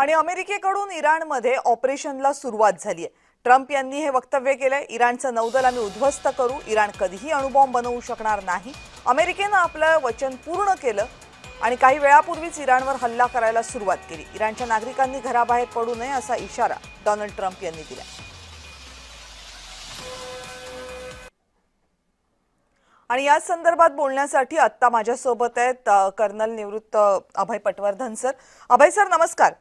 आणि अमेरिकेकडून इराणमध्ये ऑपरेशनला सुरुवात झाली आहे। ट्रम्प यांनी हे वक्तव्य केलंय, इराणचं नौदल आम्ही उद्ध्वस्त करू, इराण कधीही अणुबॉम्ब बनवू शकणार नाही। अमेरिकेनं आपलं वचन पूर्ण केलं आणि काही वेळापूर्वीच इराणवर हल्ला करायला सुरुवात केली। इराणच्या नागरिकांनी घराबाहेर पडू नये असा इशारा डोनाल्ड ट्रम्प यांनी दिला। आणि या संदर्भात बोलण्यासाठी आता माझ्यासोबत आहेत कर्नल निवृत्त अभय पटवर्धन सर। अभय सर नमस्कार।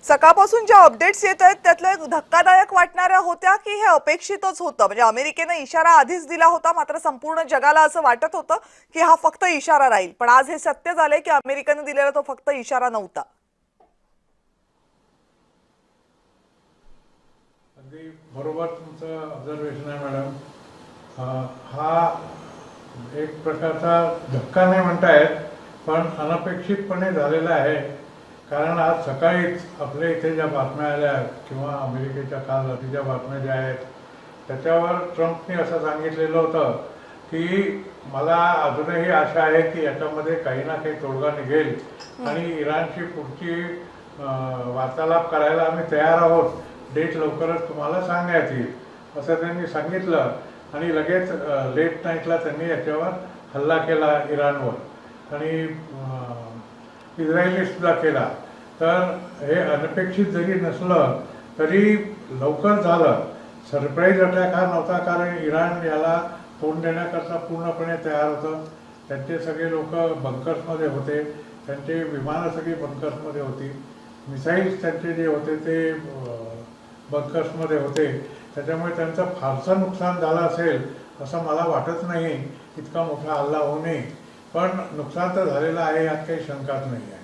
सकाळपासून ज्या अपडेट्स येत आहेत त्यातल्या धक्कादायक वाटणाऱ्या होत्या की हे अपेक्षितच होतं, म्हणजे अमेरिकेने इशारा आधीच दिला होता, मात्र संपूर्ण जगाला असं वाटत होतं की हा फक्त इशारा राहील, पण आज हे सत्य झालंय की अमेरिकेने दिलेला तो फक्त इशारा नव्हता। अगदी बरोबर तुमचं ऑब्झर्वेशन आहे मॅडम। हा एक प्रकारचा धक्का नाही म्हणतायत, पण अनपेक्षितपणे झालेला आहे। कारण आज सकाळीच आपल्या इथे ज्या बातम्या आल्या किंवा अमेरिकेच्या काल रात्रीच्या बातम्या ज्या आहेत त्याच्यावर ट्रम्पने असं सांगितलेलं होतं की मला अजूनही आशा आहे की याच्यामध्ये काही ना काही तोडगा निघेल आणि इराणची पुढची वार्तालाप करायला आम्ही तयार आहोत, डेट लवकरच तुम्हाला सांगण्यात येईल असं त्यांनी सांगितलं। आणि लगेच लेट नाईटला त्यांनी याच्यावर हल्ला केला इराणवर आणि इस्रायली सुद्धा केला। तर हे अनपेक्षित जरी नसलं तरी लवकर झालं। सरप्राईज अटॅक हा नव्हता, कारण इराण याला तोंड देण्याकरता पूर्णपणे तयार होतं। त्यांचे सगळे लोक बंकर्समध्ये होते, त्यांचे विमानं सगळी बंकर्समध्ये होती, मिसाईल्स त्यांचे जे होते ते बंकर्समध्ये होते। त्याच्यामुळे त्यांचं फारसं नुकसान झालं असेल असं मला वाटत नाही, इतका मोठा हल्ला होऊ नये, पण नुकसान तर झालेलं आहे यात काही शंकाच नाही आहे।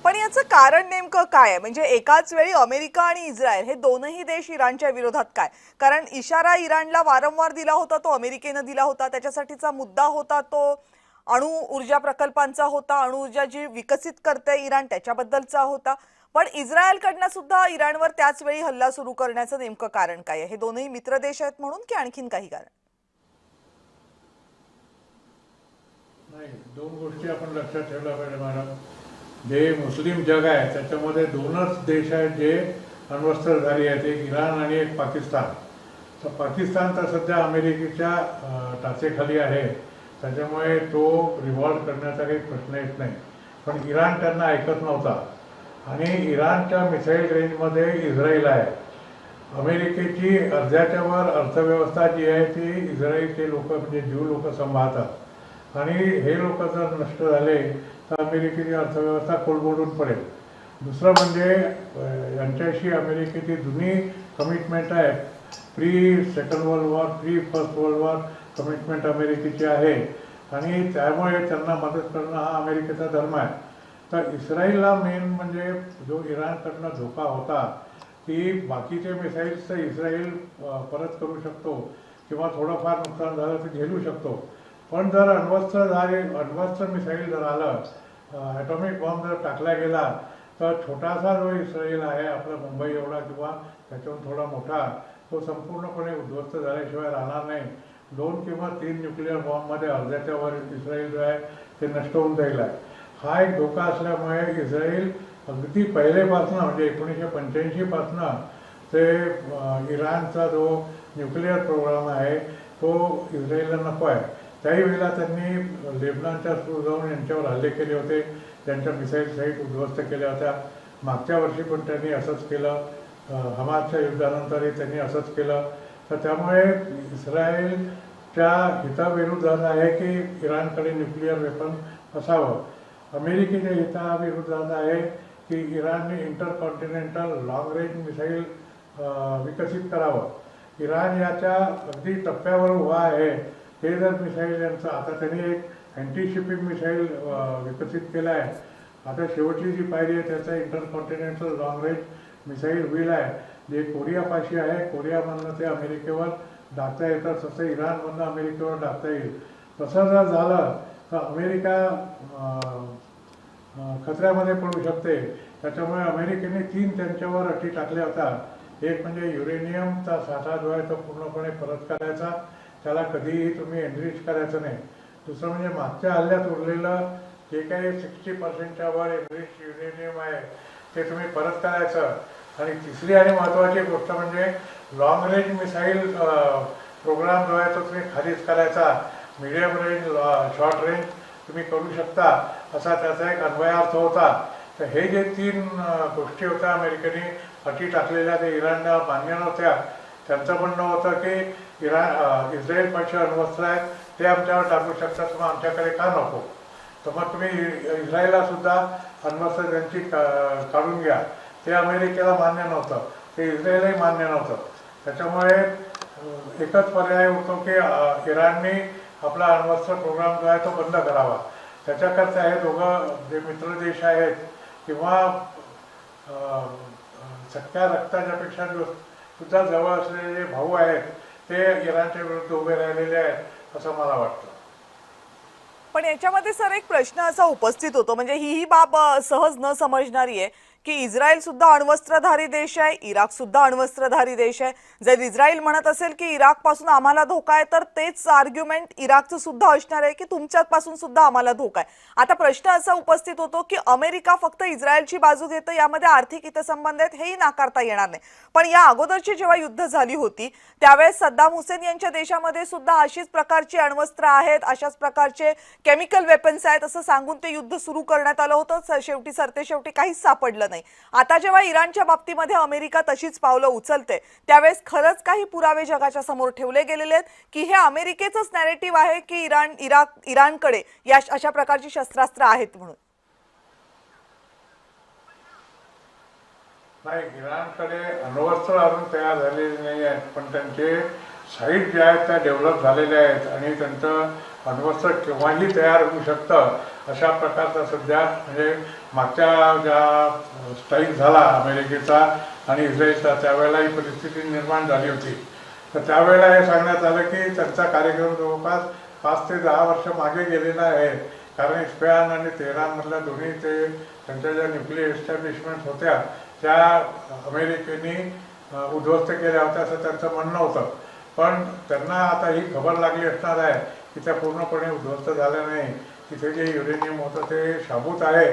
पण याचं कारण नेमकं काय आहे? म्हणजे एकाच वेळी अमेरिका आणि इस्रायल हे दोनही देश इराणच्या विरोधात काय? कारण इशारा इराणला वारंवार दिला होता, तो अमेरिकेनं दिला होता, त्याच्यासाठीचा मुद्दा होता तो अणु ऊर्जा प्रकल्पांचा होता, अणु ऊर्जा जी विकसित करते इराण त्याच्याबद्दलचा होता। पण इस्रायलकडनं सुद्धा इराणवर त्याच वेळी हल्ला सुरू करण्याचं नेमकं कारण काय आहे? हे दोनही मित्र देश आहेत म्हणून की आणखीन काही कारण? नाही, दोन गोष्टी आपण लक्षात ठेवल्या पाहिजे मॅडम। जे मुस्लिम जग आहे त्याच्यामध्ये दोनच देश आहेत जे अण्वस्त्रधारी आहेत, एक इराण आणि एक पाकिस्तान। तर पाकिस्तान तर सध्या अमेरिकेच्या टाचेखाली आहे, त्याच्यामुळे तो रिव्हॉल्व करण्याचा काही प्रश्न येत नाही। पण इराण त्यांना ऐकत नव्हता आणि इराणच्या मिसाईल रेंजमध्ये इस्रायल आहे। अमेरिकेची अर्ध्याच्या वर अर्थव्यवस्था जी आहे ती इस्रायलचे लोक म्हणजे ज्यू लोक सांभाळतात आणि हे लोक जर नष्ट झाले तर अमेरिकेची अर्थव्यवस्था कोलमडून पडेल। दुसरं म्हणजे यांच्याशी अमेरिकेची जुनी कमिटमेंट आहे, pre second world war, pre first world war commitment अमेरिकेची आहे आणि त्यामुळे त्यांना मदत करणं हा अमेरिकेचा धर्म आहे। तर इस्रायलला मेन म्हणजे जो इराणकडनं धोका होता की बाकीचे मिसाईल्स तर इस्रायल परत करू शकतो किंवा थोडंफार नुकसान झालं तर झेलू शकतो, पण जर अण्वस्त्र मिसाईल जर आलं, ॲटॉमिक बॉम्ब जर टाकला गेला तर छोटासा जो इस्रायल आहे आपला मुंबई एवढा किंवा त्याच्याहून थोडा मोठा, तो संपूर्णपणे उद्ध्वस्त झाल्याशिवाय राहणार नाही। 2 किंवा 3 न्यूक्लिअर बॉम्बमध्ये अर्ध्याच्या वर इस्रायल जो आहे ते नष्ट होऊन जाईल आहे। हा एक धोका असल्यामुळे इस्रायल अगदी पहिलेपासून म्हणजे 1985 पासून ते इराणचा जो न्यूक्लिअर प्रोग्राम आहे तो इस्रायलला नको आहे। त्याही वेळेला त्यांनी लेबनॉनच्या थ्रू जाऊन यांच्यावर हल्ले केले होते, त्यांच्या मिसाईल साईट उद्ध्वस्त केल्या होत्या। मागच्या वर्षी पण त्यांनी असंच केलं, हमासच्या युद्धानंतरही त्यांनी असंच केलं। तर त्यामुळे इस्रायलच्या हिताविरुद्धात आहे की इराणकडे न्यूक्लिअर वेपन असावं। अमेरिकेच्या हिताविरुद्धात आहे की इराणने इंटरकॉन्टिनेंटल लॉंग रेंज मिसाईल विकसित करावं। इराण याच्या अगदी टप्प्यावर उभा आहे, ते जर मिसाईल यांचं आता त्यांनी एक अँटी शिपिंग मिसाईल विकसित केलं आहे। आता शेवटची जी पायरी आहे त्याचा intercontinental long range missile wheel आहे, जे कोरियापाशी आहे। कोरियामधनं ते अमेरिकेवर डागता येतं, तसं इराणमधनं अमेरिकेवर डागता येईल। तसं जर झालं तर अमेरिका खतऱ्यामध्ये पडू शकते। त्याच्यामुळे अमेरिकेने 3 त्यांच्यावर अटी टाकल्या होत्या। एक म्हणजे युरेनियमचा साठा जो आहे तो पूर्णपणे परत करायचा, त्याला कधीही तुम्ही एनरिच करायचं नाही। दुसरं म्हणजे मागच्या हल्ल्यात उरलेलं जे काही 60% वर एनरिच युरेनियम आहे ते तुम्ही परत करायचं. आणि तिसरी आणि महत्त्वाची गोष्ट म्हणजे लॉंग रेंज मिसाईल प्रोग्राम जो आहे तो तुम्ही खालीच करायचा. मीडियम रेंज, शॉर्ट रेंज तुम्ही करू शकता असा त्याचा एक अन्वयार्थ होता. तर हे जे 3 गोष्टी होत्या अमेरिकेने अटी टाकलेल्या ते इराणला मान्य नव्हत्या. त्यांचं म्हणणं होतं की इस्रायलपाशी अण्वस्त्र आहेत ते आमच्यावर टाकू शकतात, मग आमच्याकडे का नको. तर मग तुम्ही इस्रायलला सुद्धा अण्वस्त्र त्यांची काढून घ्या. ते अमेरिकेला मान्य नव्हतं, ते इस्रायलही मान्य नव्हतं. त्याच्यामुळे एकच पर्याय होतो की इराणने आपला अण्वस्त्र प्रोग्राम जो आहे तो बंद करावा. त्याच्याकरता हे दोघं जे मित्र देश आहेत किंवा सख्या रक्ताच्या पेक्षा सुद्धा जवळ असलेले जे भाऊ आहेत ते इराणच्या विरुद्ध उभे राहिलेले आहेत असं मला वाटतं. पण याच्यामध्ये सर एक प्रश्न असा उपस्थित होतो, म्हणजे ही बाब सहज न समजणारी आहे की इस्रायल सुद्धा अण्वस्त्रधारी देश आहे, इराक सुद्धा अण्वस्त्रधारी देश आहे. जर इस्रायल म्हणत असेल की इराक पासून आम्हाला धोका आहे, तर तेच आर्ग्युमेंट इराकचं सुद्धा असणार आहे की तुमच्यापासून सुद्धा आम्हाला धोका आहे. आता प्रश्न असा उपस्थित होतो की अमेरिका फक्त इस्रायलची बाजू घेतं, यामध्ये आर्थिक हितसंबंध आहेत हेही नाकारता येणार नाही. पण या अगोदरची जेव्हा युद्ध झाली होती त्यावेळेस सद्दाम हुसेन यांच्या देशामध्ये सुद्धा अशीच प्रकारची अण्वस्त्र आहेत, अशाच प्रकारचे केमिकल वेपन्स आहेत असं सांगून ते युद्ध सुरू करण्यात आलं होतं. शेवटी सरतेशेवटी काहीच सापडलं नाही. आता जेव्हा इराणच्या बाबतीमध्ये अमेरिका तशीच पावलं उचलते त्यावेळेस खरंच काही पुरावे जगाच्या समोर ठेवले गेलेले आहेत की हे अमेरिकेचंच नॅरेटिव्ह आहे की इराणकडे या अशा प्रकारची शस्त्रास्त्र आहेत म्हणून. नाही, इराणकडे अण्वस्त्र अजून तयार झालेले नाही आहेत, पण त्यांचे साईट जे आहेत त्या डेव्हलप झालेल्या आहेत आणि त्यांचं अण्वस्त्र केव्हाही तयार होऊ शकतं अशा प्रकारचा सध्या म्हणजे मागच्या ज्या स्ट्राईक झाला अमेरिकेचा आणि इस्रायलचा त्यावेळेला ही परिस्थिती निर्माण झाली होती. तर त्यावेळेला हे सांगण्यात आलं की त्यांचा कार्यक्रम जवळपास 5 ते 10 वर्ष मागे गेलेला आहे. कारण इस्फहान आणि तेहरानमधल्या दोन्ही ते त्यांच्या ज्या न्यूक्लिअर एस्टॅब्लिशमेंट होत्या त्या अमेरिकेने उद्ध्वस्त केल्या होत्या असं त्यांचं म्हणणं होतं. पण त्यांना आता ही खबर लागली असणार आहे की त्या पूर्णपणे उद्ध्वस्त झाल्या नाही. तिथे जे युरेनियम होतं ते शाबूत आहे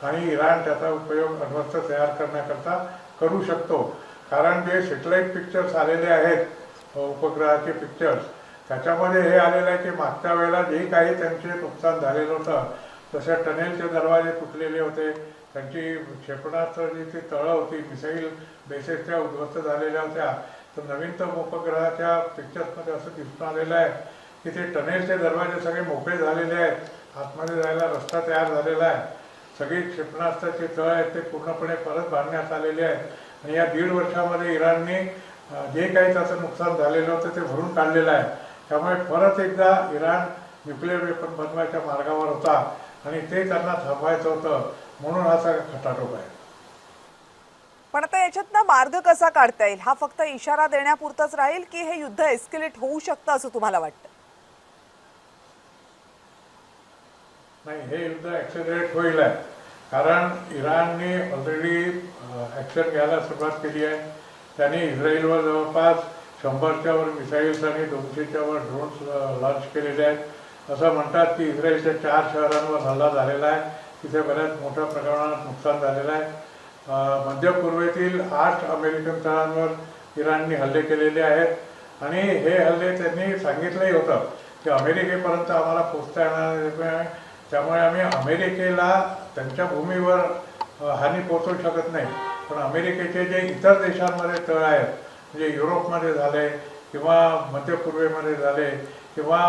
आणि इराण त्याचा उपयोग अण्वस्त्र तयार करण्याकरता करू शकतो. कारण जे सॅटेलाईट पिक्चर्स आलेले आहेत उपग्रहाचे पिक्चर्स त्याच्यामध्ये हे आलेलं आहे की मागच्या वेळेला जे काही त्यांचे नुकसान झालेलं होतं तसे टनेलचे दरवाजे तुटलेले होते, त्यांची क्षेपणास्त्राची तळं होती, मिसाईल बेसेस त्या उद्ध्वस्त झालेल्या होत्या. तर नवीनतम उपग्रहाच्या पिक्चर्समध्ये असं दिसून आलेलं आहे की ते टनेलचे दरवाजे सगळे मोकळे झालेले आहेत, आतमध्ये जायला रस्ता तयार झालेला आहे, सगळी क्षेपणास्त्राची तळ आहेत ते पूर्णपणे परत बांधण्यात आलेले आहेत आणि या 1.5 वर्षामध्ये इराणने जे काही त्याचं नुकसान झालेलं होतं ते भरून काढलेलं आहे. त्यामुळे परत एकदा इराण न्यूक्लिअर वेपन बनवायच्या मार्गावर होता आणि ते त्यांना थांबवायचं होतं, म्हणून हा सगळा खटाटोप आहे. पण आता याच्यातनं मार्ग कसा काढता येईल? हा फक्त इशारा देण्यापुरताच राहील की हे युद्ध एस्केलेट होऊ शकतं असं तुम्हाला वाटतं? नाही, हे युद्ध ॲक्सेलरेट होईल आहे. कारण इराणने ऑलरेडी ॲक्शन घ्यायला सुरुवात केली आहे. त्यांनी इस्रायलवर जवळपास 100च्या वर मिसाईल्स आणि 200च्या वर ड्रोन्स लॉन्च केलेले आहेत. असं म्हणतात की इस्रायलच्या 4 शहरांवर हल्ला झालेला आहे, तिथे बऱ्याच मोठ्या प्रमाणात नुकसान झालेलं आहे. मध्य पूर्वेतील 8 अमेरिकन तळांवर इराणने हल्ले केलेले आहेत आणि हे हल्ले त्यांनी सांगितलंही होतं की अमेरिकेपर्यंत आम्हाला पोचता येणार नाही, त्यामुळे आम्ही अमेरिकेला त्यांच्या भूमीवर हानी पोचवू शकत नाही. पण अमेरिकेचे जे इतर देशांमध्ये तळ आहेत म्हणजे युरोपमध्ये झाले किंवा मध्य पूर्वेमध्ये झाले किंवा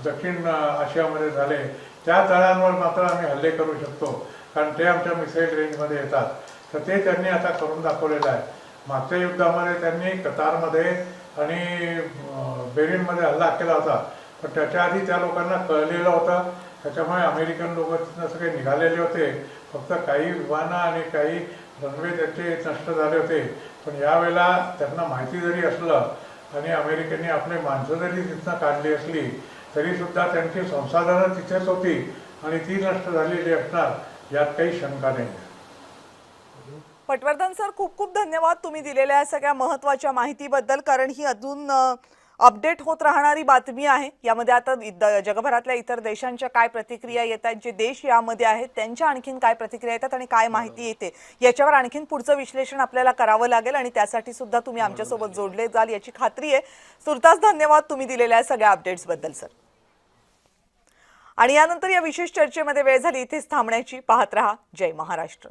दक्षिण आशियामध्ये झाले त्या तळांवर मात्र आम्ही हल्ले करू शकतो, कारण ते आमच्या मिसाईल रेंजमध्ये येतात. तर ते त्यांनी आता करून दाखवलेलं आहे. मागच्या युद्धामध्ये त्यांनी कतारमध्ये आणि बेरिनमध्ये हल्ला केला होता, पण त्याच्या आधी त्या लोकांना कळलेलं होतं. त्याच्यामुळे अमेरिकन लोक तिथं सगळे निघालेले होते. फक्त काही विमानं आणि काही रनवे त्यांचे नष्ट झाले होते. पण यावेळेला त्यांना माहिती जरी असलं आणि अमेरिकेने आपले माणसं जरी तिथनं काढली असली तरीसुद्धा त्यांची संसाधनं तिथेच होती आणि ती नष्ट झालेली असणार यात काही शंका नाही. पटवर्धन सर, खूप खूप धन्यवाद तुम्ही दिलेल्या सगळ्या महत्त्वाच्या माहितीबद्दल. कारण ही अजून अपडेट होत राहणारी बातमी आहे। यामध्ये आता जगभरातल्या इतर देशांच्या काय प्रतिक्रिया येतात, जे देश यामध्ये आहेत त्यांच्या आणखीन काय प्रतिक्रिया येतात आणि काय माहिती येते, याच्यावर आणखीन पुढचं विश्लेषण आपल्याला करावं लागेल आणि त्यासाठी सुद्धा तुम्ही आमच्यासोबत जोडले जाल याची खात्री आहे। तुर्तास धन्यवाद तुम्ही दिलेल्या सगळ्या अपडेट्स बद्दल सर। आणि यानंतर या विशेष चर्चेमध्ये वेळ झाली इथेच थांबण्याची। पाहत रहा जय महाराष्ट्र।